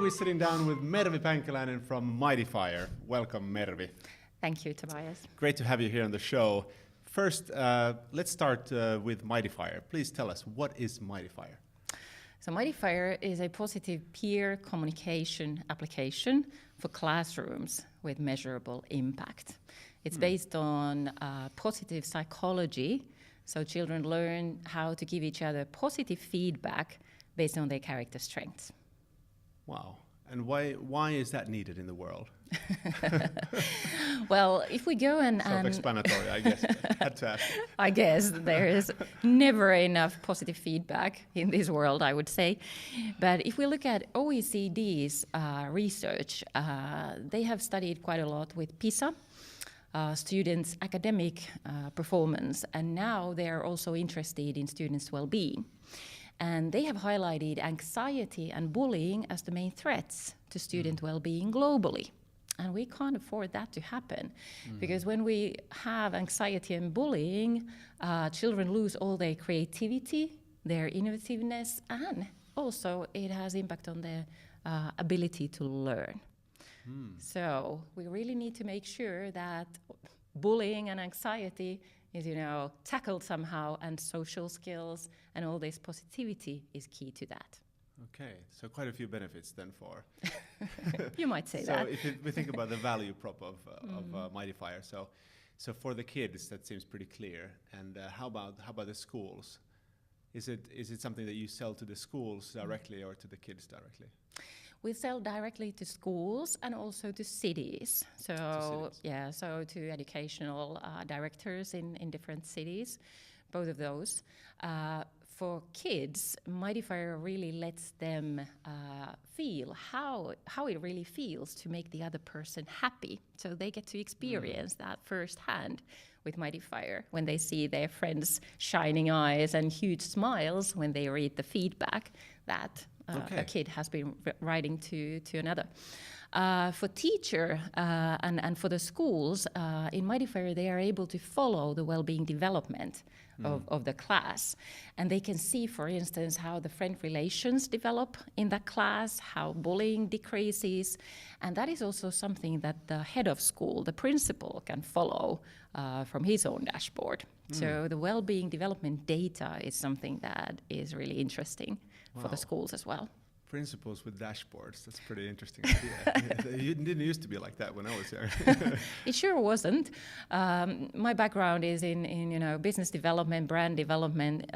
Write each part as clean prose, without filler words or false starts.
we're sitting down with Mervi Pänkäläinen from Mightifying. Welcome, Mervi. Thank you, Tobias. Great to have you here on the show. First, let's start with Mightifying. Please tell us, what is Mightifying? So Mightifying is a positive peer communication application for classrooms with measurable impact. It's based on positive psychology, so children learn how to give each other positive feedback based on their character strengths. Wow. And why is that needed in the world? Well, if we go and Self-explanatory, I guess. Had to ask. I guess there is never enough positive feedback in this world, I would say. But if we look at OECD's research, they have studied quite a lot with PISA, students' academic performance, and now they are also interested in students' well-being. And they have highlighted anxiety and bullying as the main threats to student well-being globally. And we can't afford that to happen, because when we have anxiety and bullying, children lose all their creativity, their innovativeness, and also it has impact on their ability to learn. So we really need to make sure that bullying and anxiety is, tackled somehow, and social skills and all this positivity is key to that. Okay, so quite a few benefits then for... You might say that. So if we think about the value prop of Mightifying, so for the kids that seems pretty clear. And how about the schools? Is it something that you sell to the schools directly or to the kids directly? We sell directly to schools and also to cities. So to educational directors in different cities, both of those. For kids, Mightifying really lets them feel how it really feels to make the other person happy. So they get to experience that firsthand with Mightifying when they see their friends' shining eyes and huge smiles when they read the feedback that a kid has been writing to another. For teacher and for the schools, in Mightifying, they are able to follow the well-being development of the class. And they can see, for instance, how the friend relations develop in that class, how bullying decreases. And that is also something that the head of school, the principal, can follow from his own dashboard. So the well-being development data is something that is really interesting for the schools as well. Principals with dashboards, that's pretty interesting idea. It didn't used to be like that when I was young. It sure wasn't. My background is in business development, brand development,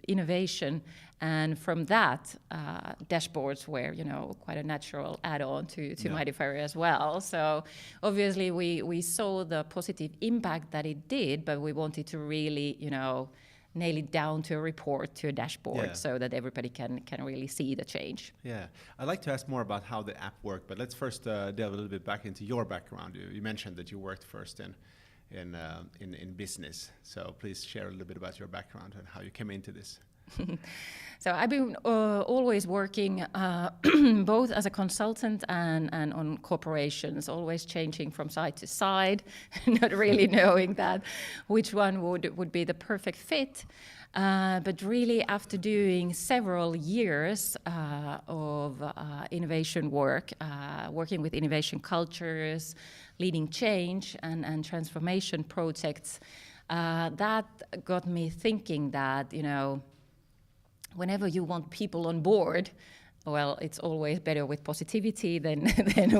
innovation, and from that, dashboards were quite a natural add-on to Mightifying as well. So obviously we saw the positive impact that it did, but we wanted to really nail it down to a report, to a dashboard, so that everybody can really see the change. Yeah, I'd like to ask more about how the app worked, but let's first delve a little bit back into your background. You mentioned that you worked first in business, so please share a little bit about your background and how you came into this. So I've been always working both as a consultant and on corporations, always changing from side to side, not really knowing that which one would be the perfect fit. But really, after doing several years of innovation work, working with innovation cultures, leading change and transformation projects, that got me thinking that, whenever you want people on board, well, it's always better with positivity than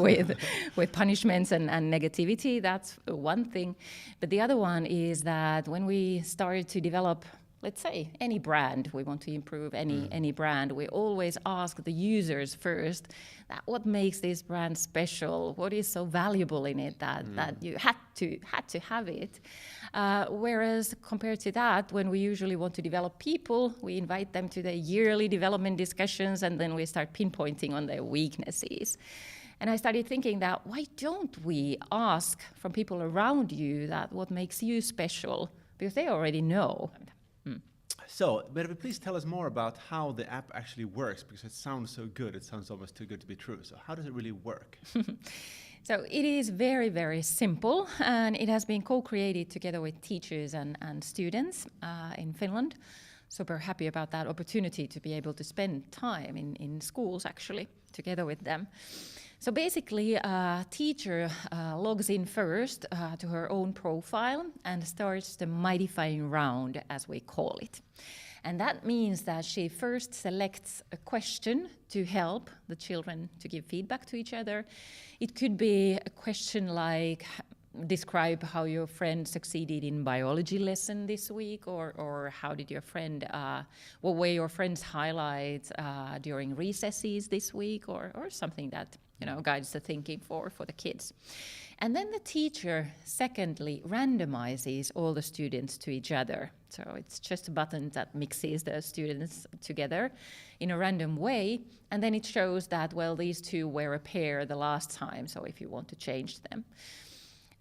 with punishments and negativity. That's one thing. But the other one is that when we started to develop, let's say, any brand, we want to improve any brand, we always ask the users first that what makes this brand special, what is so valuable in it that you had to have it. Whereas compared to that, when we usually want to develop people, we invite them to the yearly development discussions, and then we start pinpointing on their weaknesses. And I started thinking that why don't we ask from people around you that what makes you special, because they already know. So, Mervi, please tell us more about how the app actually works, because it sounds so good. It sounds almost too good to be true. So how does it really work? So it is very, very simple, and it has been co-created together with teachers and students in Finland. super happy about that opportunity to be able to spend time in schools actually together with them. So basically, a teacher logs in first to her own profile and starts the Mightifying round, as we call it. And that means that she first selects a question to help the children to give feedback to each other. It could be a question like, describe how your friend succeeded in biology lesson this week, or how did your friend, what were your friend's highlights during recesses this week, or something that guides the thinking for the kids. And then the teacher, secondly, randomizes all the students to each other. So it's just a button that mixes the students together in a random way. And then it shows that, well, these two were a pair the last time, so if you want to change them.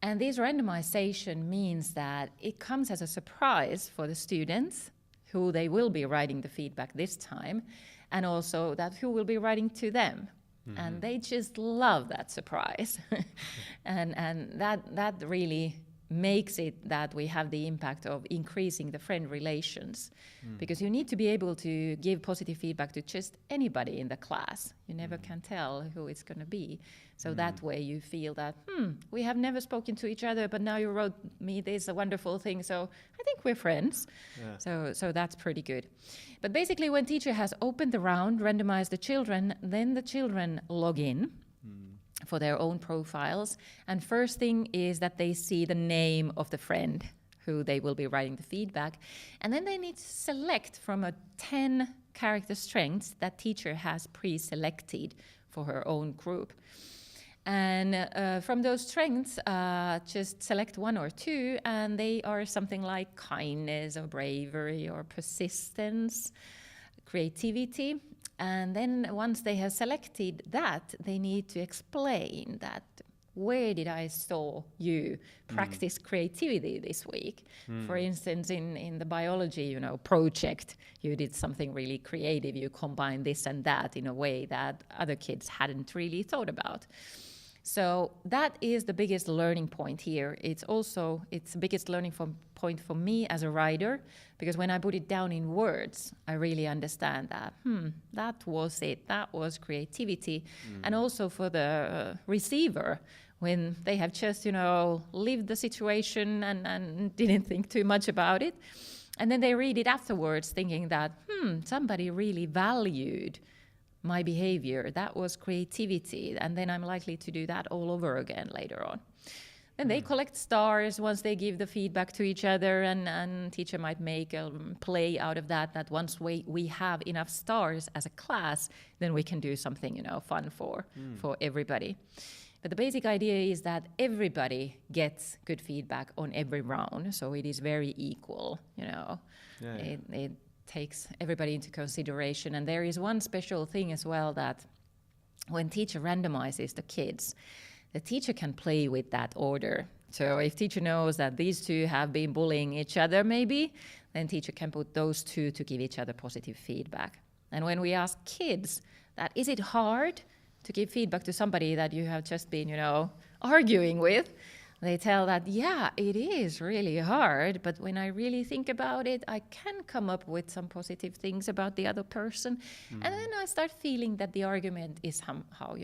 And this randomization means that it comes as a surprise for the students who they will be writing the feedback this time, and also that who will be writing to them. Mm-hmm. And they just love that surprise. and that really makes it that we have the impact of increasing the friend relations. Because you need to be able to give positive feedback to just anybody in the class. You never can tell who it's going to be. So that way you feel that, we have never spoken to each other, but now you wrote me this a wonderful thing, so I think we're friends. Yeah. So that's pretty good. But basically when teacher has opened the round, randomized the children, then the children log in for their own profiles. And first thing is that they see the name of the friend who they will be writing the feedback. And then they need to select from a 10 character strengths that teacher has pre-selected for her own group. And from those strengths, just select one or two, and they are something like kindness or bravery or persistence, creativity. And then once they have selected that, they need to explain that, where did I saw you practice creativity this week? For instance, in the biology, project, you did something really creative. You combined this and that in a way that other kids hadn't really thought about. So that is the biggest learning point here. It's the biggest learning point for me as a writer, because when I put it down in words, I really understand that, that was it. That was creativity. And also for the receiver, when they have just, lived the situation and didn't think too much about it. And then they read it afterwards thinking that, somebody really valued my behavior. That was creativity. And then I'm likely to do that all over again later on. Then they collect stars once they give the feedback to each other, and teacher might make a play out of that once we have enough stars as a class, then we can do something, fun for everybody. But the basic idea is that everybody gets good feedback on every round, so it is very equal, It takes everybody into consideration. And there is one special thing as well, that when teacher randomizes the kids, the teacher can play with that order. So if teacher knows that these two have been bullying each other maybe, then teacher can put those two to give each other positive feedback. And when we ask kids that, is it hard to give feedback to somebody that you have just been, arguing with, they tell that, yeah, it is really hard, but when I really think about it, I can come up with some positive things about the other person. And then I start feeling that the argument is somehow,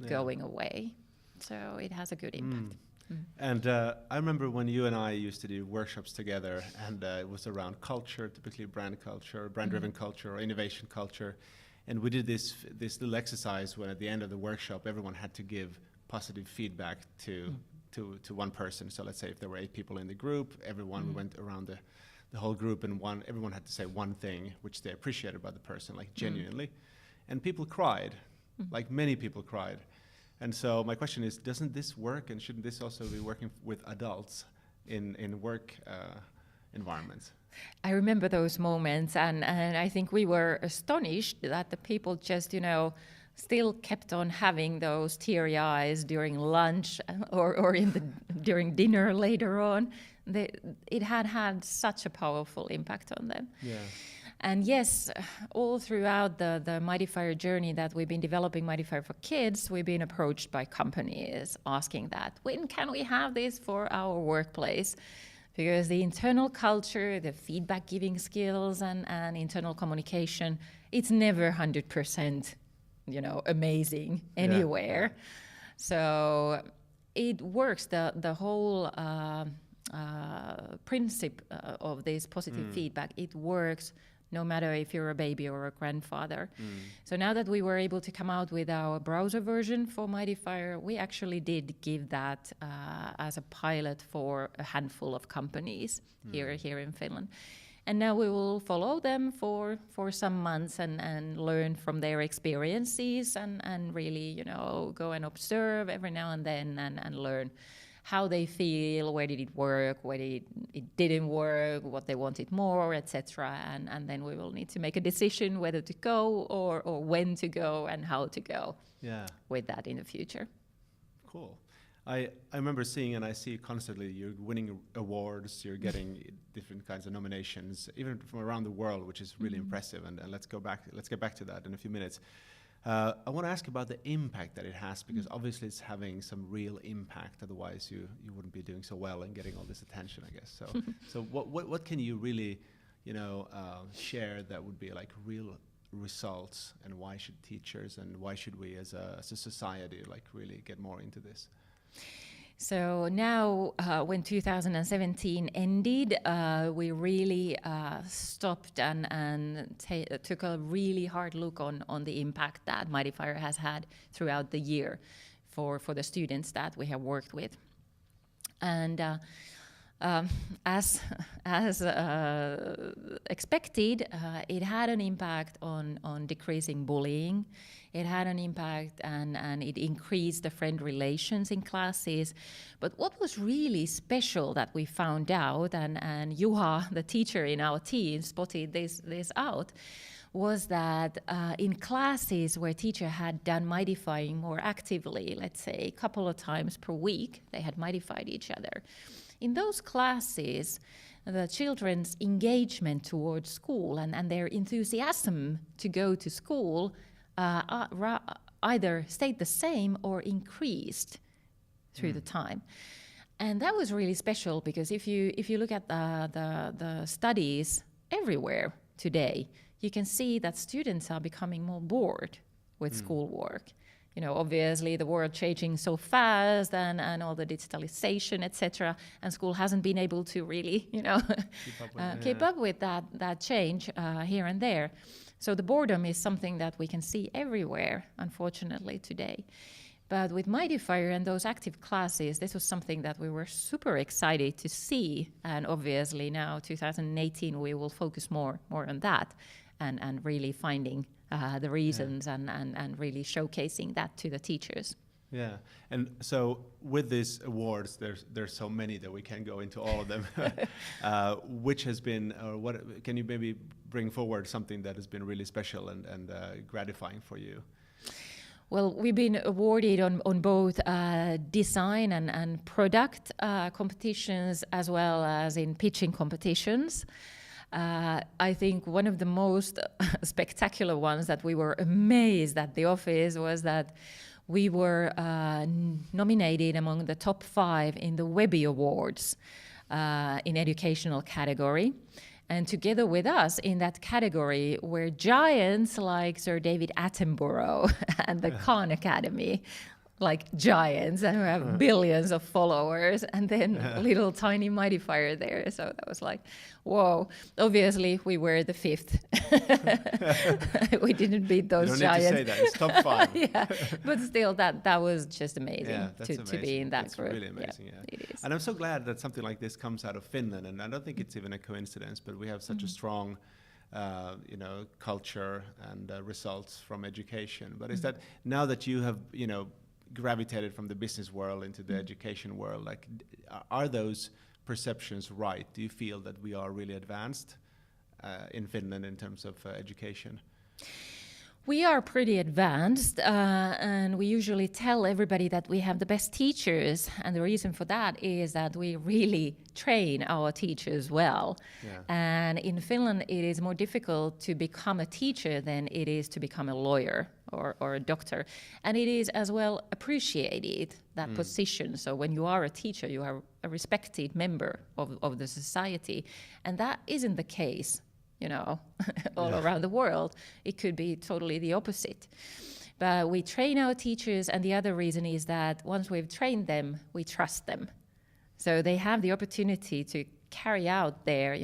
going away. So it has a good impact. And I remember when you and I used to do workshops together, and it was around culture, typically brand-driven culture or innovation culture. And we did this little exercise when at the end of the workshop, everyone had to give positive feedback to one person. So let's say if there were 8 people in the group, we went around the whole group, and everyone had to say one thing which they appreciated about the person, like genuinely. And people cried, like many people cried. And so my question is, doesn't this work, and shouldn't this also be working with adults in work environments? I remember those moments, and I think we were astonished that the people just, still kept on having those teary eyes during lunch or during dinner later on. It had such a powerful impact on them. Yeah. And yes, all throughout the Mightifying journey that we've been developing Mightifying for kids, we've been approached by companies asking that, when can we have this for our workplace? because the internal culture, the feedback giving skills and internal communication, it's never 100%, amazing anywhere. Yeah. So it works, the whole principle of this positive feedback, it works no matter if you're a baby or a grandfather. So now that we were able to come out with our browser version for Mightifying, we actually did give that as a pilot for a handful of companies here in Finland. And now we will follow them for some months and learn from their experiences and really, go and observe every now and then and learn how they feel, where did it work, where it didn't work, what they wanted more, etc. And then we will need to make a decision whether to go or when to go and how to go with that in the future. Cool. I remember seeing, and I see constantly, you're winning awards, you're getting different kinds of nominations, even from around the world, which is really impressive. And let's get back to that in a few minutes. I want to ask about the impact that it has, because obviously it's having some real impact. Otherwise, you wouldn't be doing so well and getting all this attention, I guess. So what can you really, share that would be like real results, and why should teachers and why should we as a society like really get more into this? So now, when 2017 ended, we really stopped and took a really hard look on the impact that Mightifying has had throughout the year for the students that we have worked with. And as expected, it had an impact on decreasing bullying. It had an impact and it increased the friend relations in classes. But what was really special that we found out, and Juha, the teacher in our team, spotted this out, was that in classes where teacher had done Mightifying more actively, let's say a couple of times per week, they had Mightified each other. In those classes, the children's engagement towards school and their enthusiasm to go to school either stayed the same or increased through the time. And that was really special, because if you look at the studies everywhere today, you can see that students are becoming more bored with schoolwork. Obviously the world changing so fast and all the digitalization, etc. And school hasn't been able to really, keep up with that change here and there. So the boredom is something that we can see everywhere, unfortunately, today. But with Mightifying and those active classes, this was something that we were super excited to see. And obviously now, 2018, we will focus more on that and really finding the reasons and really showcasing that to the teachers. Yeah, and so with these awards, there's so many that we can't go into all of them. Which has been, or what can you maybe bring forward something that has been really special and gratifying for you? Well, we've been awarded on both design and product competitions, as well as in pitching competitions. I think one of the most spectacular ones that we were amazed at the office was that we were nominated among the top 5 in the Webby Awards in educational category. And together with us in that category were giants like Sir David Attenborough and the Khan Academy, like giants, and who have billions of followers, and then little tiny Mightifying there. So that was like, whoa. Obviously, we were the 5th. We didn't beat those giants. You don't need to say that. It's top 5. Yeah, but still, that was just amazing, to be in that group. It's really amazing, yeah. It is. And I'm so glad that something like this comes out of Finland, and I don't think it's even a coincidence, but we have such a strong culture and results from education. But is that now that you have, gravitated from the business world into the education world, like, are those perceptions right? Do you feel that we are really advanced in Finland in terms of education? We are pretty advanced, and we usually tell everybody that we have the best teachers, and the reason for that is that we really train our teachers well. Yeah. And in Finland, it is more difficult to become a teacher than it is to become a lawyer or a doctor. And it is as well appreciated, that position. So when you are a teacher, you are a respected member of the society. And that isn't the case, all around the world. It could be totally the opposite. But we train our teachers, and the other reason is that once we've trained them, we trust them. So they have the opportunity to carry out their,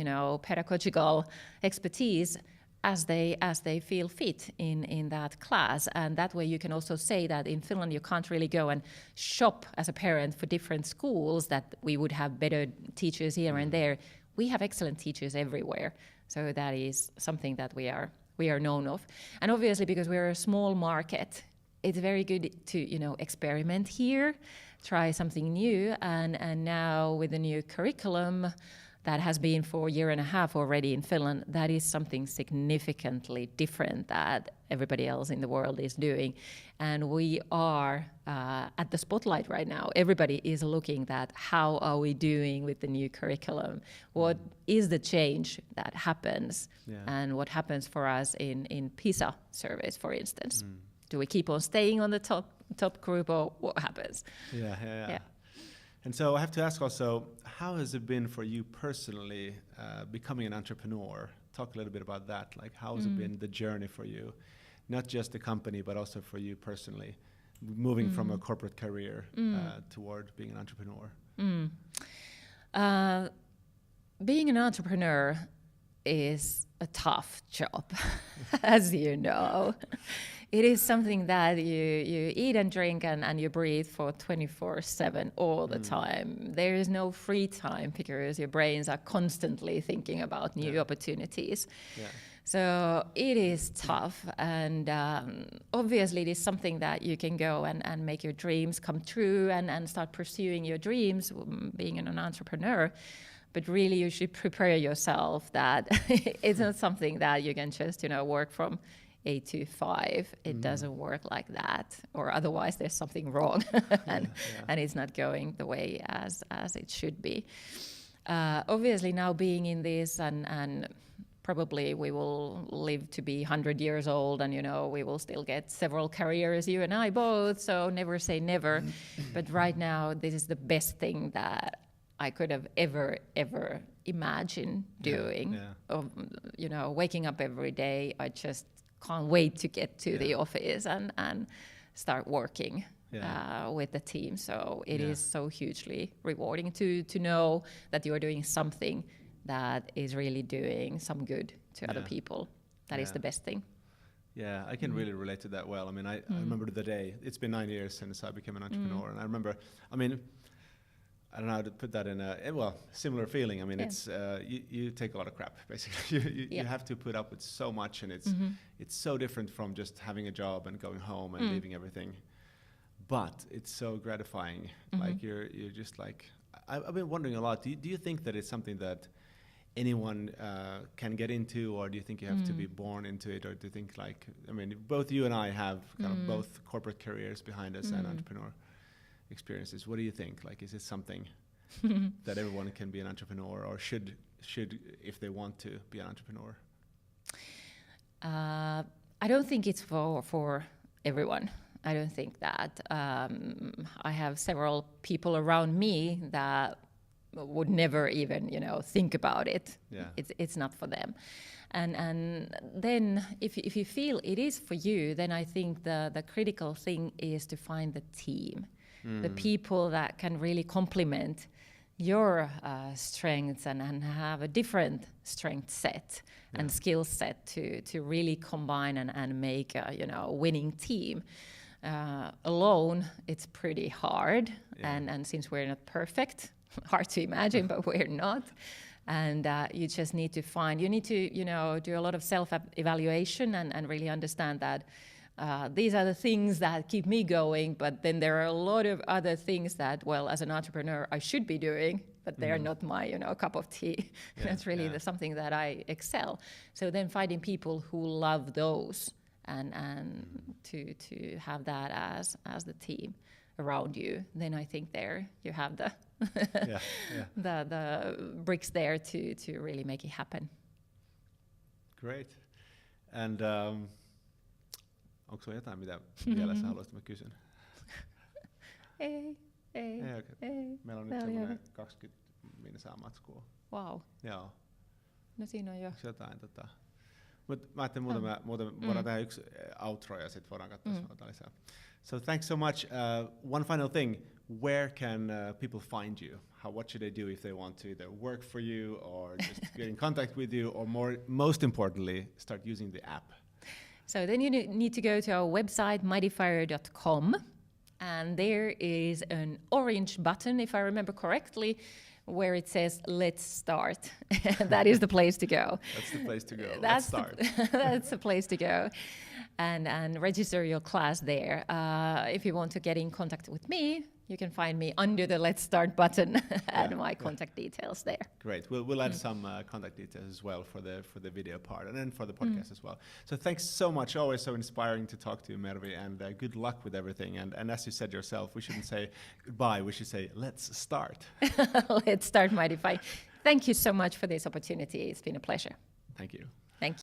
pedagogical expertise as they feel fit in that class. And that way you can also say that in Finland you can't really go and shop as a parent for different schools, that we would have better teachers here and there. We have excellent teachers everywhere. So that is something that we are known of. And obviously, because we're a small market, it's very good to, experiment here, try something new. And now with the new curriculum that has been for a year and a half already in Finland, that is something significantly different that everybody else in the world is doing. And we are at the spotlight right now. Everybody is looking at how are we doing with the new curriculum? What is the change that happens? Yeah. And what happens for us in PISA surveys, for instance? Do we keep on staying on the top group, or what happens? Yeah. And so I have to ask also, how has it been for you personally becoming an entrepreneur? Talk a little bit about that. Like, how has it been the journey for you? Not just the company, but also for you personally, moving from a corporate career toward being an entrepreneur. Being an entrepreneur is a tough job, as you know. It is something that you eat and drink and you breathe for 24/7 all the time. There is no free time because your brains are constantly thinking about new opportunities. Yeah. So it is tough, and obviously it is something that you can go and make your dreams come true and start pursuing your dreams, being an entrepreneur. But really you should prepare yourself that it's not something that you can just, work from 8 to 5. It doesn't work like that, or otherwise there's something wrong and it's not going the way as it should be. Obviously now being in this and probably we will live to be 100 years old, and we will still get several careers, you and I both, so never say never. But right now this is the best thing that I could have ever imagined doing. Waking up every day, I just can't wait to get to the office and start working with the team. So it is so hugely rewarding to know that you're doing something that is really doing some good to other people. That is the best thing. Yeah, I can really relate to that well. I mean, I remember the day, it's been 9 years since I became an entrepreneur, and I remember, I don't know how to put that in similar feeling. I mean, it's you take a lot of crap, basically. You have to put up with so much, and it's so different from just having a job and going home and leaving everything. But it's so gratifying. Like you're just like, I've been wondering a lot. Do you think that it's something that anyone can get into, or do you think you have to be born into it, or do you think both you and I have kind of both corporate careers behind us and entrepreneur experiences? What do you think? Like, is it something that everyone can be an entrepreneur, or should if they want to be an entrepreneur? I don't think it's for everyone. I don't think that. I have several people around me that would never even think about it. It's not for them. And then if you feel it is for you, then I think the critical thing is to find the team. The people that can really complement your strengths and have a different strength set and skill set to really combine and make a winning team. Alone, it's pretty hard, and since we're not perfect, hard to imagine, but we're not. And you just need to do a lot of self-evaluation and really understand that these are the things that keep me going, but then there are a lot of other things that, as an entrepreneur, I should be doing, but they're not my, cup of tea. That's really something that I excel. So then finding people who love those and to have that as the team around you, then I think there you have the the bricks there to really make it happen. Great. And onko sulla jotain, mitä vielä sä haluaisit, mä kysyn? Ei. Okay. Meillä on nyt semmoinen 20 minsaa matskua. Wow. Joo. No siinä on jo. Onko jotain Mutta mä ajattelin muuten voidaan tehdä yksi outro ja sitten voidaan katsoa sanotaan lisää. So thanks so much. One final thing, where can people find you? What should they do if they want to either work for you or just get in contact with you, or most importantly, start using the app? So then you need to go to our website, mightifying.com, and there is an orange button, if I remember correctly, where it says "Let's start." That is the place to go. That's the place to go. Let's start. That's the place to go, and register your class there. If you want to get in contact with me, you can find me under the Let's Start button and my contact details there. Great. We'll add some contact details as well for the video part and then for the podcast as well. So thanks so much. Always so inspiring to talk to you, Mervi, and good luck with everything. And as you said yourself, we shouldn't say goodbye. We should say let's start. Let's start Mightifying. Thank you so much for this opportunity. It's been a pleasure. Thank you.